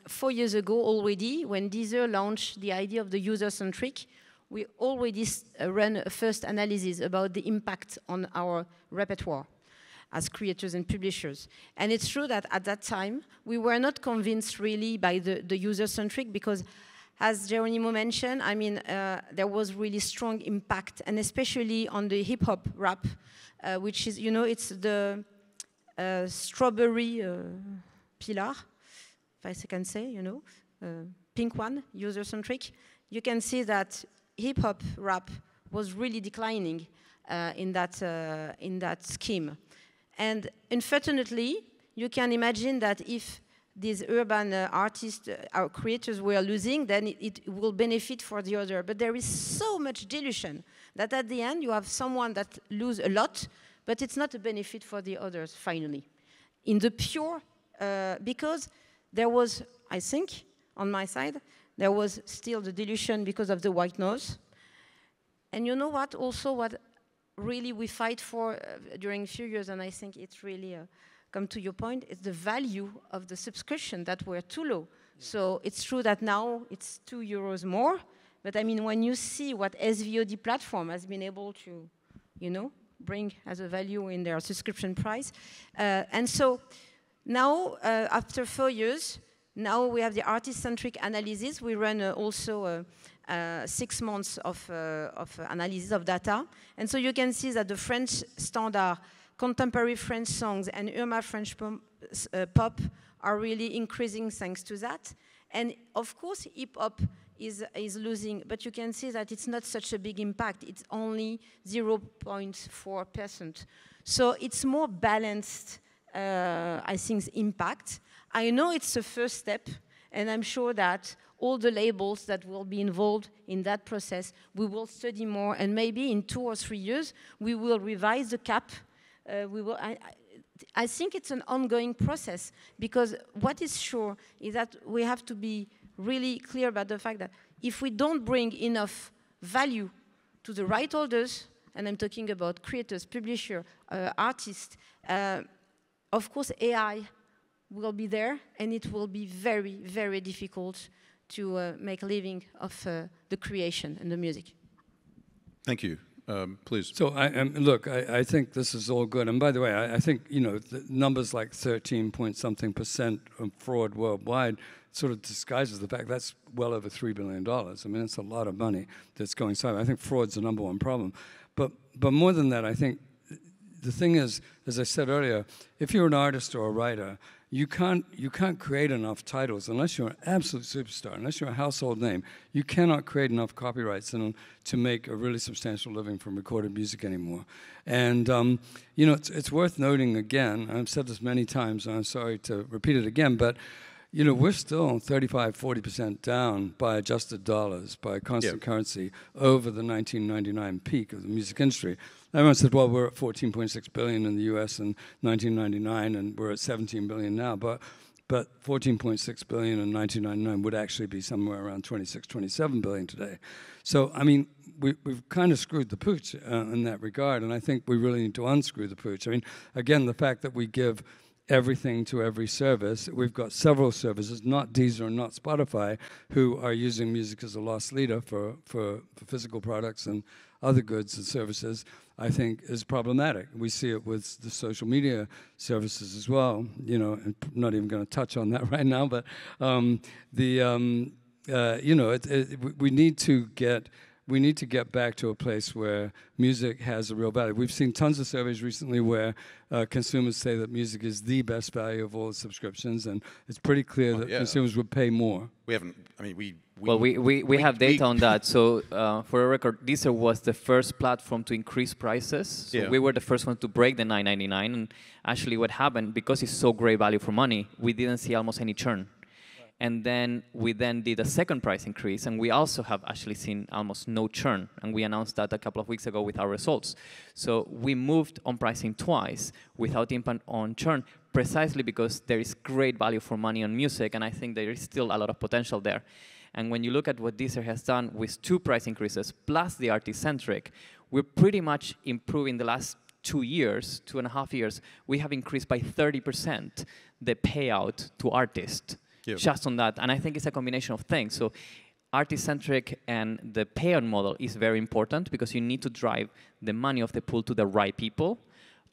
4 years ago already, when Deezer launched the idea of the user-centric, we already ran a first analysis about the impact on our repertoire as creators and publishers. And it's true that at that time, we were not convinced really by the user-centric because as Geronimo mentioned, I mean, there was really strong impact, and especially on the hip-hop rap, which is, you know, it's the strawberry pillar, if I can say, you know, pink one, user-centric. You can see that hip-hop rap was really declining in that scheme. And unfortunately, you can imagine that if these urban artists, our creators were losing, then it will benefit for the other. But there is so much dilution that at the end you have someone that lose a lot, but it's not a benefit for the others, finally. In the pure, because there was, I think, on my side, there was still the dilution because of the white noise. And you know what, also what really we fight for during a few years, and I think it's really come to your point, is the value of the subscription that were too low. So it's true that now it's €2 more, but I mean, when you see what SVOD platform has been able to, you know, bring as a value in their subscription price. And so now, after 4 years, now we have the artist-centric analysis. We run also 6 months of analysis of data. And so you can see that the French standard, contemporary French songs and Irma French pop are really increasing thanks to that. And of course, hip-hop is losing, but you can see that it's not such a big impact. It's only 0.4%. So it's more balanced, I think, impact. I know it's a first step, and I'm sure that all the labels that will be involved in that process, we will study more, and maybe in 2 or 3 years, we will revise the cap. I think it's an ongoing process, because what is sure is that we have to be really clear about the fact that if we don't bring enough value to the right holders, and I'm talking about creators, publishers, artists, of course AI will be there, and it will be very, very difficult to make a living of the creation and the music. Thank you. Please. So, look, I think this is all good. And by the way, I think, you know, the numbers like 13-point-something% of fraud worldwide sort of disguises the fact that's well over $3 billion. I mean, it's a lot of money that's going cyber. I think fraud's the #1 problem. But more than that, I think the thing is, as I said earlier, if you're an artist or a writer, you can't create enough titles unless you're an absolute superstar, unless you're a household name. You cannot create enough copyrights to make a really substantial living from recorded music anymore. And you know, it's worth noting again. I've said this many times, and I'm sorry to repeat it again, but you know, we're still 35-40% down by adjusted dollars, by constant currency, over the 1999 peak of the music industry. Everyone said, well, we're at 14.6 billion in the US in 1999, and we're at 17 billion now. But 14.6 billion in 1999 would actually be somewhere around 26, 27 billion today. So, I mean, we've kind of screwed the pooch in that regard, and I think we really need to unscrew the pooch. I mean, again, the fact that we give everything to every service. We've got several services, not Deezer and not Spotify, who are using music as a loss leader for physical products and other goods and services, I think is problematic. We see it with the social media services as well, you know, and not even going to touch on that right now, but you know, we need to get back to a place where music has a real value. We've seen tons of surveys recently where consumers say that music is the best value of all the subscriptions, and it's pretty clear that consumers would pay more. We haven't, I mean, we have data on that. So for a record, Deezer was the first platform to increase prices. So we were the first one to break the $9.99. And actually what happened, because it's so great value for money, we didn't see almost any churn. And then we did a second price increase, and we also have actually seen almost no churn. And we announced that a couple of weeks ago with our results. So we moved on pricing twice without impact on churn, precisely because there is great value for money on music, and I think there is still a lot of potential there. And when you look at what Deezer has done with 2 price increases plus the artist-centric, we're pretty much improving the last 2 years, 2.5 years. We have increased by 30% the payout to artists. Just on that, and I think it's a combination of things. So artist-centric and the payout model is very important because you need to drive the money of the pool to the right people,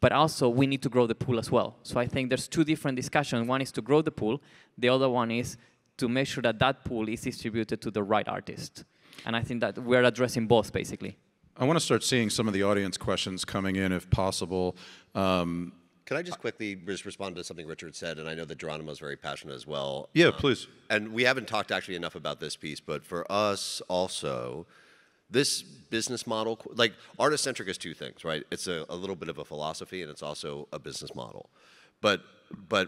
but also we need to grow the pool as well. So I think there's 2 different discussions. One is to grow the pool, the other one is to make sure that that pool is distributed to the right artist. And I think that we're addressing both, basically. I want to start seeing some of the audience questions coming in, if possible. Can I just quickly respond to something Richard said? And I know that Geronimo is very passionate as well. Yeah, please. And we haven't talked actually enough about this piece, but for us also, this business model, like artist-centric is 2 things, right? It's a little bit of a philosophy, and it's also a business model. But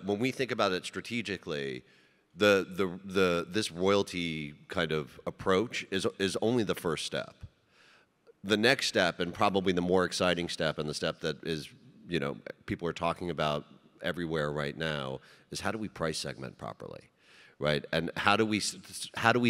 when we think about it strategically, this royalty kind of approach is only the first step. The next step, and probably the more exciting step, and the step that is, you know, people are talking about everywhere right now, is how do we price segment properly, right? And how do we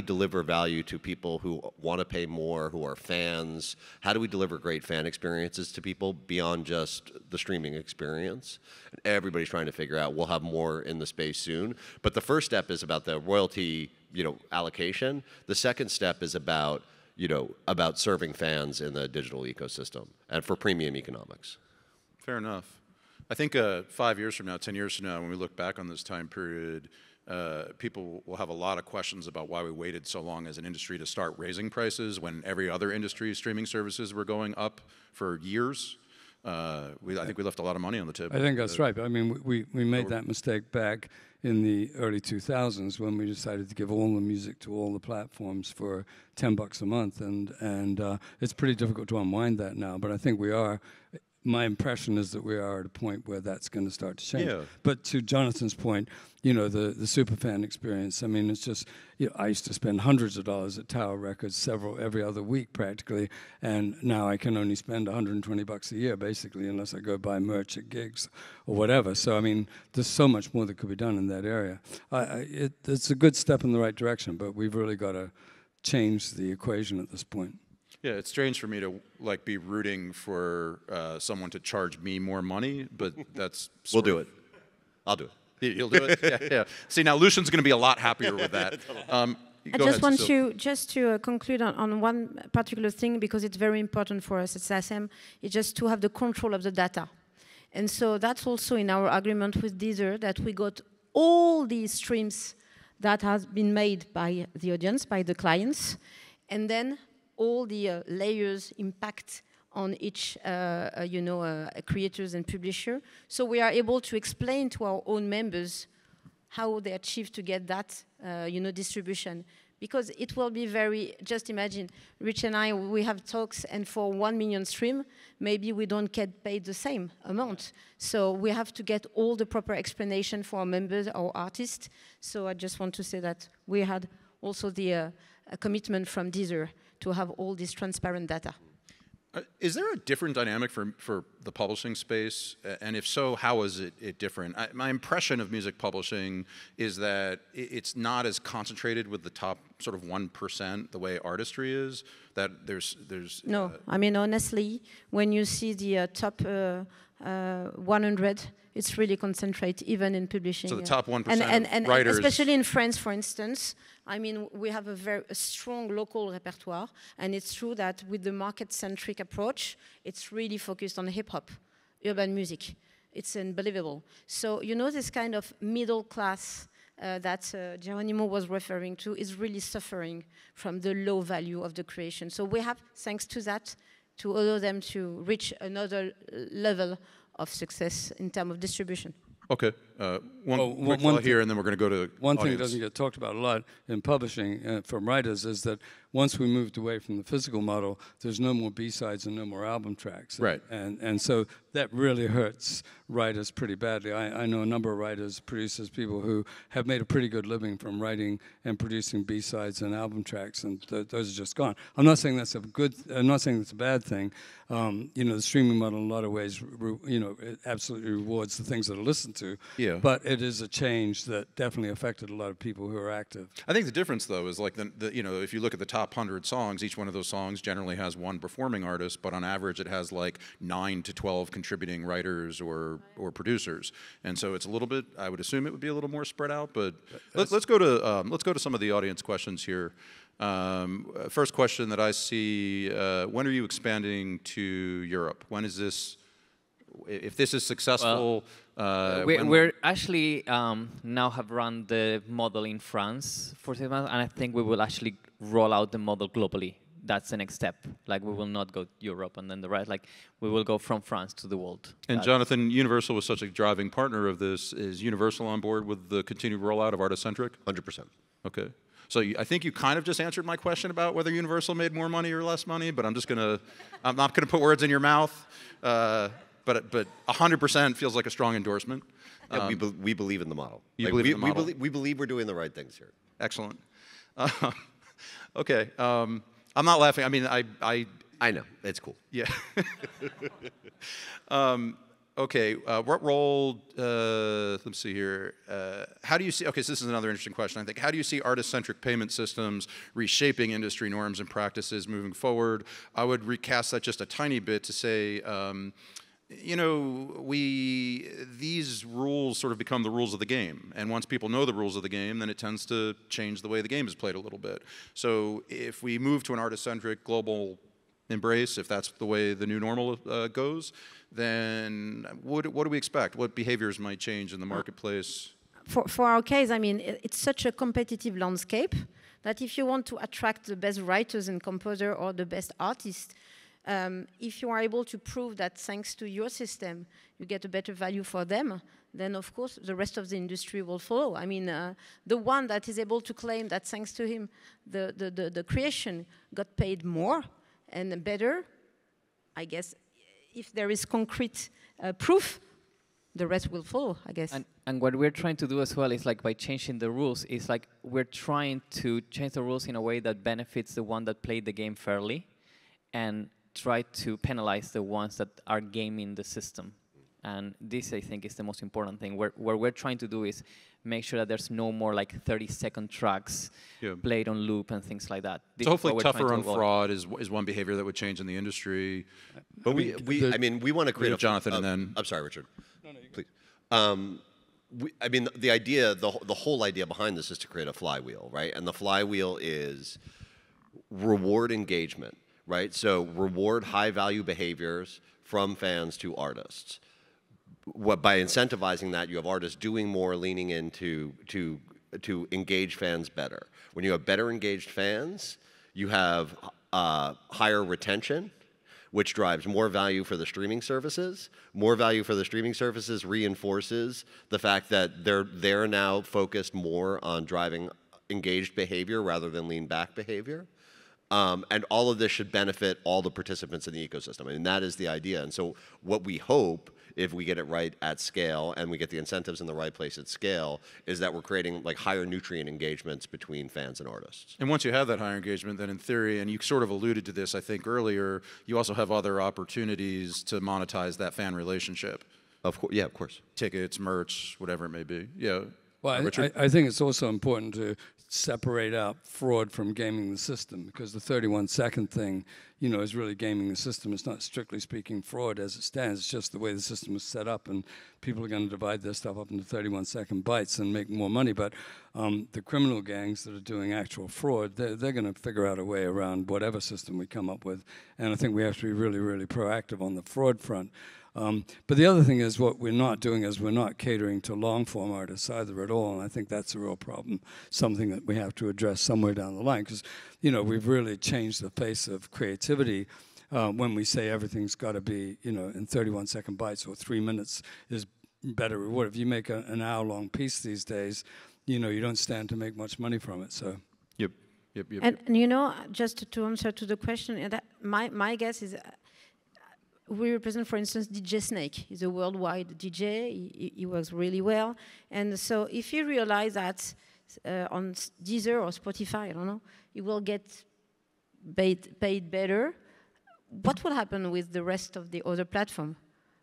deliver value to people who want to pay more, who are fans? How do we deliver great fan experiences to people beyond just the streaming experience? And everybody's trying to figure out. We'll have more in the space soon. But the first step is about the royalty, you know, allocation. The second step is about, you know, about serving fans in the digital ecosystem and for premium economics. Fair enough. I think 5 years from now, 10 years from now, when we look back on this time period, people will have a lot of questions about why we waited so long as an industry to start raising prices when every other industry's streaming services were going up for years. I think we left a lot of money on the table. I think that's right. I mean, we made that mistake back in the early 2000s when we decided to give all the music to all the platforms for $10 a month, and it's pretty difficult to unwind that now. But I think we are. My impression is that we are at a point where that's going to start to change. But to Jonathan's point, you know, the superfan experience, I mean, it's just, you know, I used to spend hundreds of dollars at Tower Records every other week practically, and now I can only spend $120 a year basically, unless I go buy merch at gigs or whatever. So, I mean, there's so much more that could be done in that area. It's a good step in the right direction, but we've really got to change the equation at this point. Yeah, it's strange for me to like be rooting for someone to charge me more money, but that's We'll do it. I'll do it. You'll do it. Yeah, yeah. See, now Lucian's going to be a lot happier with that. I just want to conclude on one particular thing, because it's very important for us at SACEM, is just to have the control of the data. And so that's also in our agreement with Deezer, that we got all these streams that has been made by the audience, by the clients, and then all the layers impact on each creators and publisher. So we are able to explain to our own members how they achieve to get that distribution. Because it will be very, just imagine, Rich and I, we have talks, and for 1 million stream, maybe we don't get paid the same amount. So we have to get all the proper explanation for our members, our artists. So I just want to say that we had also the a commitment from Deezer to have all this transparent data. Is there a different dynamic for the publishing space? And if so, how is it different? My impression of music publishing is that it's not as concentrated with the top sort of 1%, the way artistry is, that there's No, I mean, honestly, when you see the top 100, it's really concentrated, even in publishing. So the top 1% and writers... especially in France, for instance, I mean, we have a strong local repertoire, and it's true that with the market-centric approach, it's really focused on hip-hop, urban music. It's unbelievable. So, you know, this kind of middle class that Geronimo was referring to is really suffering from the low value of the creation. So we have, thanks to that, to allow them to reach another level of success in terms of distribution. Okay, one thought here, and then we're going to go to one audience. thing that doesn't get talked about a lot in publishing from writers is that once we moved away from the physical model, there's no more B-sides and no more album tracks. Right. And so that really hurts writers pretty badly. I know a number of writers, producers, people who have made a pretty good living from writing and producing B-sides and album tracks, and those are just gone. I'm not saying that's a good. I'm not saying that's a bad thing. You know, the streaming model in a lot of ways, it absolutely rewards the things that are listened to. Yeah. But it is a change that definitely affected a lot of people who are active. I think the difference, though, is like if you look at the top 100 songs, each one of those songs generally has one performing artist, but on average it has like 9 to 12 contributing writers or producers, and so it's a little bit. I would assume it would be a little more spread out. But let's go to some of the audience questions here. First question that I see: when are you expanding to Europe? When is this? If this is successful, we're actually now have run the model in France for 6 months, and I think we will actually roll out the model globally. That's the next step. Like, we will not go to Europe and then the rest. Like, we will go from France to the world. And Jonathan, Universal was such a driving partner of this. Is Universal on board with the continued rollout of Artist-Centric? 100%. Okay. So I think you kind of just answered my question about whether Universal made more money or less money, but I'm not gonna put words in your mouth. But 100% feels like a strong endorsement. Yeah, we believe in the model. You believe in the model? We believe we're doing the right things here. Excellent. Okay. I'm not laughing. I mean, I know. It's cool. Yeah. Okay. What role? Let's see here. How do you see? Okay, so this is another interesting question. I think. How do you see artist-centric payment systems reshaping industry norms and practices moving forward? I would recast that just a tiny bit to say. These rules sort of become the rules of the game. And once people know the rules of the game, then it tends to change the way the game is played a little bit. So if we move to an artist-centric global embrace, if that's the way the new normal goes, then what do we expect? What behaviors might change in the marketplace? For our case, I mean, it's such a competitive landscape that if you want to attract the best writers and composer or the best artists, if you are able to prove that thanks to your system, you get a better value for them, then of course the rest of the industry will follow. I mean, the one that is able to claim that thanks to him, the creation got paid more and better, I guess, if there is concrete proof, the rest will follow, I guess. And what we're trying to do as well is, like, by changing the rules, is like we're trying to change the rules in a way that benefits the one that played the game fairly, and try to penalize the ones that are gaming the system. And this, I think, is the most important thing. What we're trying to do is make sure that there's no more like 30-second tracks played on loop and things like that. So hopefully tougher on fraud is one behavior that would change in the industry. But I mean, we want to create Jonathan, and then I'm sorry, Richard. No, please. I mean, the idea, the whole idea behind this is to create a flywheel, right? And the flywheel is reward engagement, right? So reward high-value behaviors from fans to artists. By incentivizing that, you have artists doing more, leaning into to engage fans better. When you have better engaged fans, you have higher retention, which drives more value for the streaming services. More value for the streaming services reinforces the fact that they're now focused more on driving engaged behavior rather than lean back behavior. And all of this should benefit all the participants in the ecosystem. I mean, that is the idea. And so what we hope, if we get it right at scale and we get the incentives in the right place at scale, is that we're creating like higher nutrient engagements between fans and artists. And once you have that higher engagement, then in theory, and you sort of alluded to this, I think, earlier, you also have other opportunities to monetize that fan relationship. Of course, yeah, of course. Tickets, merch, whatever it may be. Yeah. Well, I think it's also important to separate out fraud from gaming the system, because the 31-second thing, you know, is really gaming the system. It's not strictly speaking fraud as it stands. It's just the way the system is set up, and people are going to divide their stuff up into 31-second bites and make more money. But the criminal gangs that are doing actual fraud, they're going to figure out a way around whatever system we come up with. And I think we have to be really, really proactive on the fraud front. But the other thing is, what we're not doing is we're not catering to long-form artists either at all, and I think that's a real problem, something that we have to address somewhere down the line, because, you know, we've really changed the face of creativity when we say everything's got to be, you know, in 31-second bites, or 3 minutes is better reward. If you make an hour-long piece these days, you know, you don't stand to make much money from it. So. Yep. And you know, just to answer to the question, that my guess is. We represent, for instance, DJ Snake. He's a worldwide DJ. He works really well. And so if you realize that on Deezer or Spotify, I don't know, you will get paid better, what will happen with the rest of the other platform?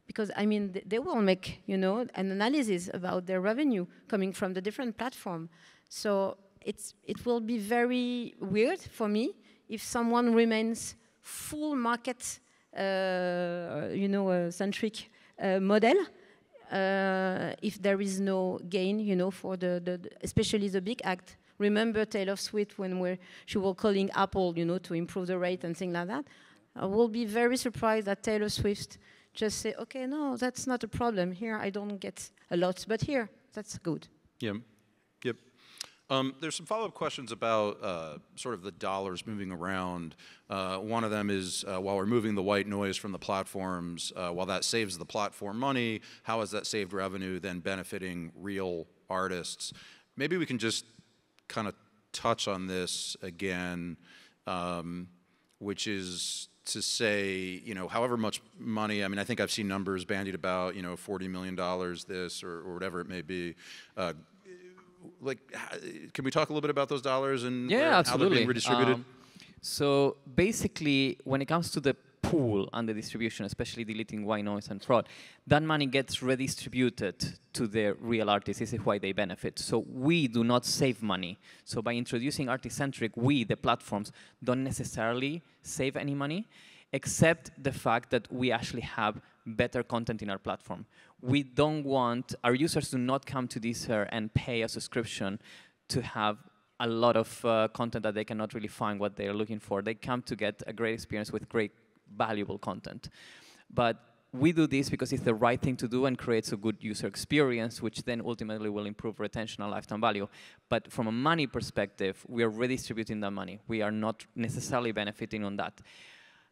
Because, I mean, they will make, you know, an analysis about their revenue coming from the different platform. So it will be very weird for me if someone remains full market centric model, if there is no gain, you know, for especially the big act. Remember Taylor Swift when she was calling Apple, you know, to improve the rate and things like that. I will be very surprised that Taylor Swift just say, okay, no, that's not a problem. Here I don't get a lot, but here, that's good. Yeah. Yep. There's some follow-up questions about sort of the dollars moving around. One of them is, while we're moving the white noise from the platforms, while that saves the platform money, how is that saved revenue then benefiting real artists? Maybe we can just kind of touch on this again, which is to say, you know, however much money, I mean, I think I've seen numbers bandied about, you know, $40 million this or whatever it may be. Like, can we talk a little bit about those dollars and how they're being redistributed? So basically, when it comes to the pool and the distribution, especially deleting white noise and fraud, that money gets redistributed to the real artists. This is why they benefit. So we do not save money. So by introducing artist-centric, we, the platforms, don't necessarily save any money, except the fact that we actually have better content in our platform. We don't want, our users do not come to Deezer and pay a subscription to have a lot of content that they cannot really find what they're looking for. They come to get a great experience with great, valuable content. But we do this because it's the right thing to do and creates a good user experience, which then ultimately will improve retention and lifetime value. But from a money perspective, we are redistributing that money. We are not necessarily benefiting on that.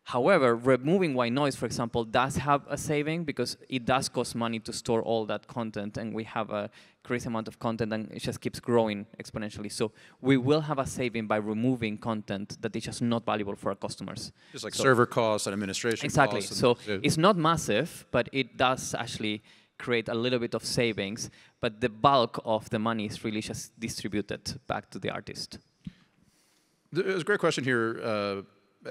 However, removing white noise, for example, does have a saving because it does cost money to store all that content, and we have a crazy amount of content, and it just keeps growing exponentially. So we will have a saving by removing content that is just not valuable for our customers. Just like server costs and administration exactly. costs. Exactly. So it's not massive, but it does actually create a little bit of savings, but the bulk of the money is really just distributed back to the artist. There's a great question here.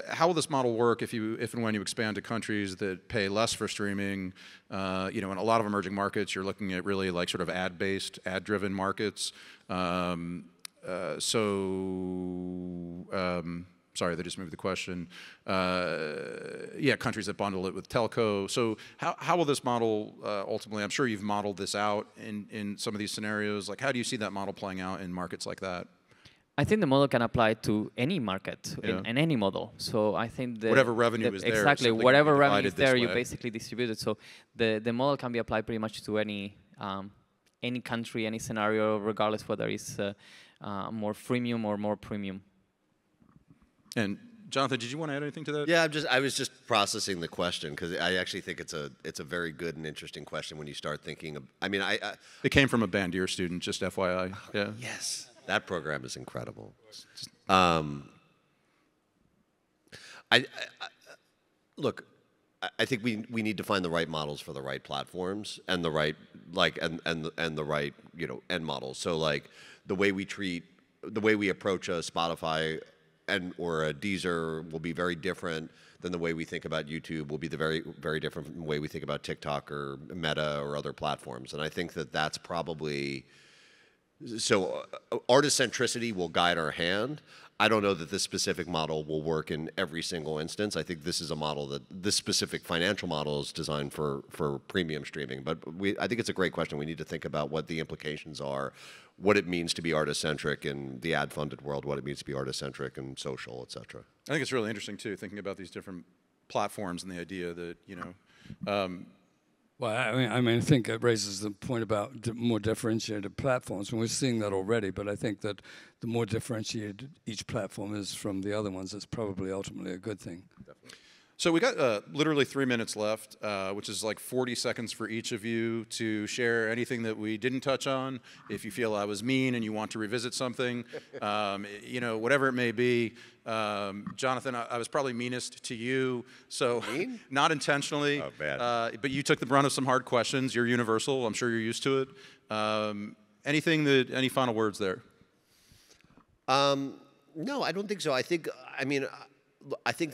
how will this model work if and when you expand to countries that pay less for streaming? You know, in a lot of emerging markets, you're looking at really like sort of ad-based, ad-driven markets. Sorry, they just moved the question. Yeah, countries that bundle it with telco. So how will this model ultimately, I'm sure you've modeled this out in some of these scenarios. Like, how do you see that model playing out in markets like that? I think the model can apply to any market in any model. So I think whatever revenue is there, exactly, whatever revenue is there, you basically distribute it. So the model can be applied pretty much to any country, any scenario, regardless whether it's more freemium or more premium. And Jonathan, did you want to add anything to that? Yeah, I was just processing the question because I actually think it's a very good and interesting question when you start thinking of, I mean, it came from a Bandier student, just FYI. Yeah. Yes. That program is incredible. Look, I think we need to find the right models for the right platforms and the right and the right end models. So like the way we approach a Spotify or a Deezer will be very different than the way we think about YouTube. Will be the very different from the way we think about TikTok or Meta or other platforms. And I think that's probably. So artist centricity will guide our hand. I don't know that this specific model will work in every single instance. I think this is a model this specific financial model is designed for premium streaming. But I think it's a great question. We need to think about what the implications are, what it means to be artist centric in the ad funded world, what it means to be artist centric and social, et cetera. I think it's really interesting too, thinking about these different platforms and the idea that well, I mean, I think it raises the point about more differentiated platforms, and we're seeing that already. But I think that the more differentiated each platform is from the other ones, it's probably ultimately a good thing. Definitely. So we got literally 3 minutes left, which is like 40 seconds for each of you to share anything that we didn't touch on. If you feel I was mean and you want to revisit something, whatever it may be. Jonathan, I was probably meanest to you, so mean? Not intentionally. Oh, bad. But you took the brunt of some hard questions. You're universal. I'm sure you're used to it. Any final words there? No, I don't think so. I think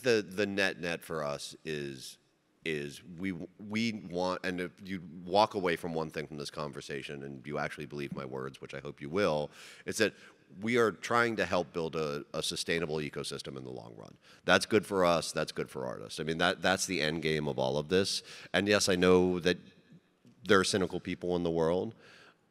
the net for us is we want, and if you walk away from one thing from this conversation and you actually believe my words, which I hope you will, it's that we are trying to help build a sustainable ecosystem in the long run. That's good for us. That's good for artists. I mean, that's the end game of all of this. And yes, I know that there are cynical people in the world.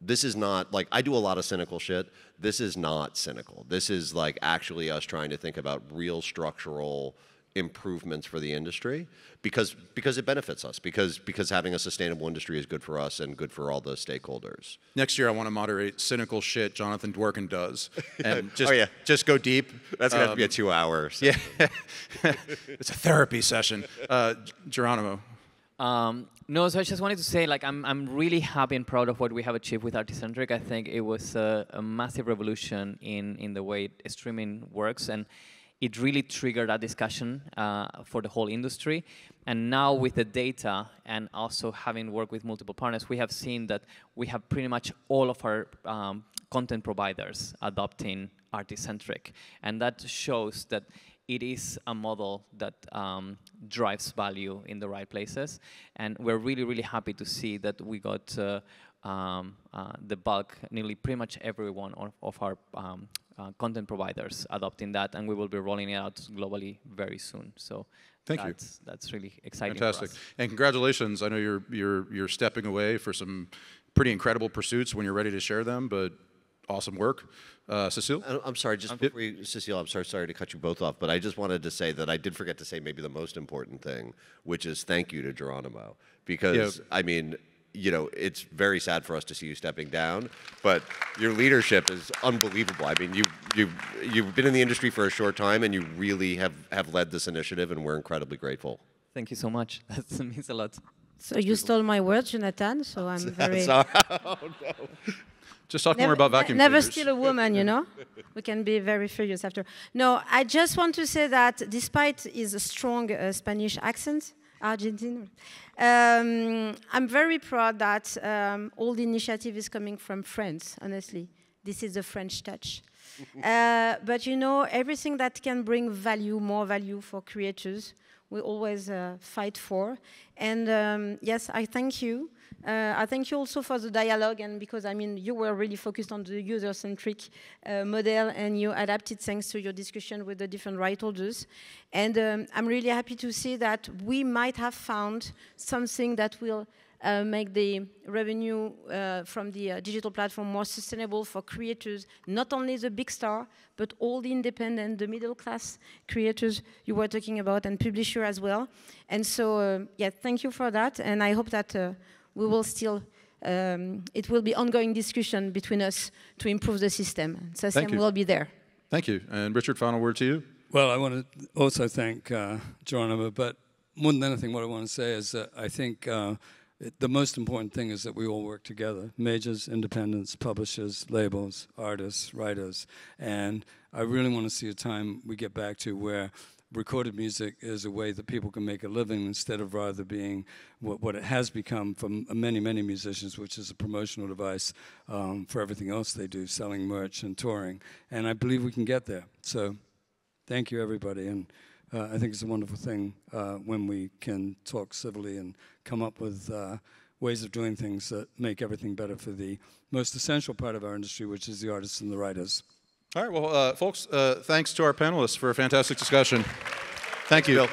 This is not, like, I do a lot of cynical shit. This is not cynical. This is like actually us trying to think about real structural improvements for the industry because it benefits us, because having a sustainable industry is good for us and good for all the stakeholders. Next year I want to moderate cynical shit Jonathan Dworkin does. And just go deep. That's going to have to be a 2 hour. So. Yeah. It's a therapy session. Geronimo. No, so I just wanted to say, like, I'm really happy and proud of what we have achieved with Articentric. I think it was a massive revolution in the way streaming works, and it really triggered a discussion for the whole industry. And now with the data and also having worked with multiple partners, we have seen that we have pretty much all of our content providers adopting Articentric, and that shows that it is a model that drives value in the right places. And we're really, really happy to see that we got the bulk, nearly pretty much everyone of our content providers adopting that, and we will be rolling it out globally very soon. So that's really exciting. Fantastic. For us. And congratulations. I know you're stepping away for some pretty incredible pursuits when you're ready to share them, but awesome work. Cecile? I'm sorry, just before Cecile, I'm sorry to cut you both off, but I just wanted to say that I did forget to say maybe the most important thing, which is thank you to Geronimo. Because, I mean, it's very sad for us to see you stepping down, but your leadership is unbelievable. I mean, you've been in the industry for a short time, and you really have led this initiative, and we're incredibly grateful. Thank you so much. That means a lot. So you stole my words, Jonathan, so I'm very... Sorry. Oh, no. Just talk more about vacuum Never cleaners. steal a woman, We can be very furious after. No, I just want to say that despite his strong Spanish accent, Argentine, I'm very proud that all the initiative is coming from France, honestly. This is the French touch. But you know, everything that can bring value, more value for creators, we always fight for. And yes, I thank you. I thank you also for the dialogue, and because I mean you were really focused on the user-centric model, and you adapted thanks to your discussion with the different right holders. And I'm really happy to see that we might have found something that will make the revenue from the digital platform more sustainable for creators, not only the big star, but all the independent, the middle class creators you were talking about, and publisher as well. And so, yeah, thank you for that, and I hope that we will still, it will be ongoing discussion between us to improve the system. SACEM will be there. Thank you. And Richard, final word to you. Well, I want to also thank Geronimo, but more than anything, what I want to say is that I think the most important thing is that we all work together, majors, independents, publishers, labels, artists, writers, and I really want to see a time we get back to where recorded music is a way that people can make a living instead of rather being what it has become for many, many musicians, which is a promotional device for everything else they do, selling merch and touring. And I believe we can get there. So thank you, everybody. And I think it's a wonderful thing when we can talk civilly and come up with ways of doing things that make everything better for the most essential part of our industry, which is the artists and the writers. All right, well, folks, thanks to our panelists for a fantastic discussion. Thank you. Bill.